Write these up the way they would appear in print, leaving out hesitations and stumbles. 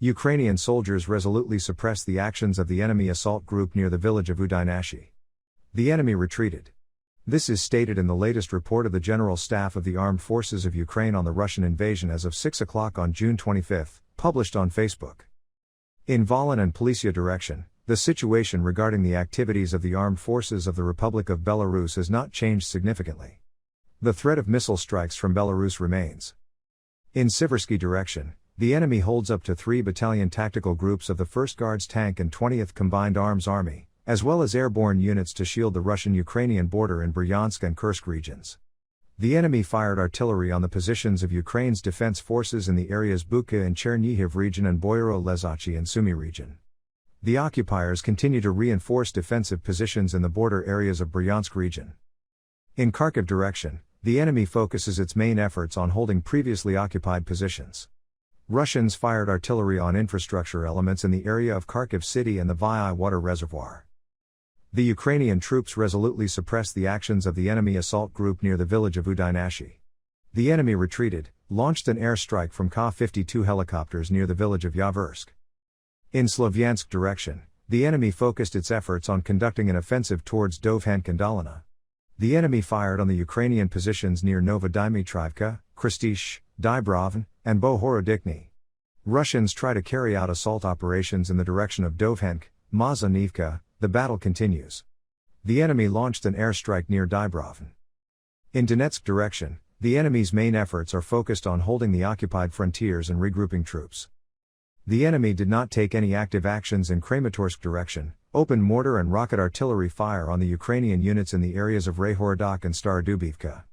Ukrainian soldiers resolutely suppressed the actions of the enemy assault group near the village of Udinashi. The enemy retreated. This is stated in the latest report of the General Staff of the Armed Forces of Ukraine on the Russian invasion as of 6 o'clock on June 25, published on Facebook. In Volyn and Polisia direction, the situation regarding the activities of the armed forces of the Republic of Belarus has not changed significantly. The threat of missile strikes from Belarus remains. In Siversky direction, the enemy holds up to 3 battalion tactical groups of the 1st Guards Tank and 20th Combined Arms Army, as well as airborne units to shield the Russian-Ukrainian border in Bryansk and Kursk regions. The enemy fired artillery on the positions of Ukraine's defense forces in the areas Bucha and Chernihiv region and Boyaro-Lezachi and Sumy region. The occupiers continue to reinforce defensive positions in the border areas of Bryansk region. In Kharkiv direction, the enemy focuses its main efforts on holding previously occupied positions. Russians fired artillery on infrastructure elements in the area of Kharkiv city and the Vyai water reservoir. The Ukrainian troops resolutely suppressed the actions of the enemy assault group near the village of Udinashi. The enemy retreated, launched an airstrike from Ka-52 helicopters near the village of Yaversk. In Slovyansk direction, the enemy focused its efforts on conducting an offensive towards Dovhank and Dolina. The enemy fired on the Ukrainian positions near Novodimitrivka, Kristish, Dybrovn, and Bohorodikny. Russians try to carry out assault operations in the direction of Dovhank, Mazanivka. The battle continues. The enemy launched an airstrike near Dybrovn. In Donetsk direction, the enemy's main efforts are focused on holding the occupied frontiers and regrouping troops. The enemy did not take any active actions in Kramatorsk direction, open mortar and rocket artillery fire on the Ukrainian units in the areas of Rayhorodok and Starodubivka.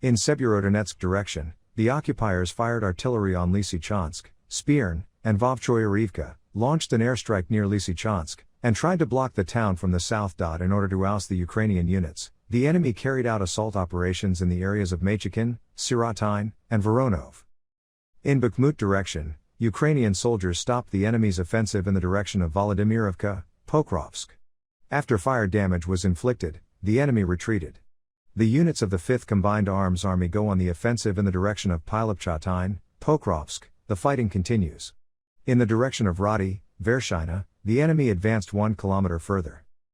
In Severodonetsk direction, the occupiers fired artillery on Lysychansk, Spiern, and Vovchoyarivka, launched an airstrike near Lysychansk, and tried to block the town from the south. In order to oust the Ukrainian units, the enemy carried out assault operations in the areas of Machikin, Sirotine, and Voronov. In Bakhmut direction, Ukrainian soldiers stopped the enemy's offensive in the direction of Volodymyrovka, Pokrovsk. After fire damage was inflicted, the enemy retreated. The units of the 5th Combined Arms Army go on the offensive in the direction of Pilipchatine, Pokrovsk. The fighting continues. In the direction of Radi, Vershina, the enemy advanced 1 kilometer further.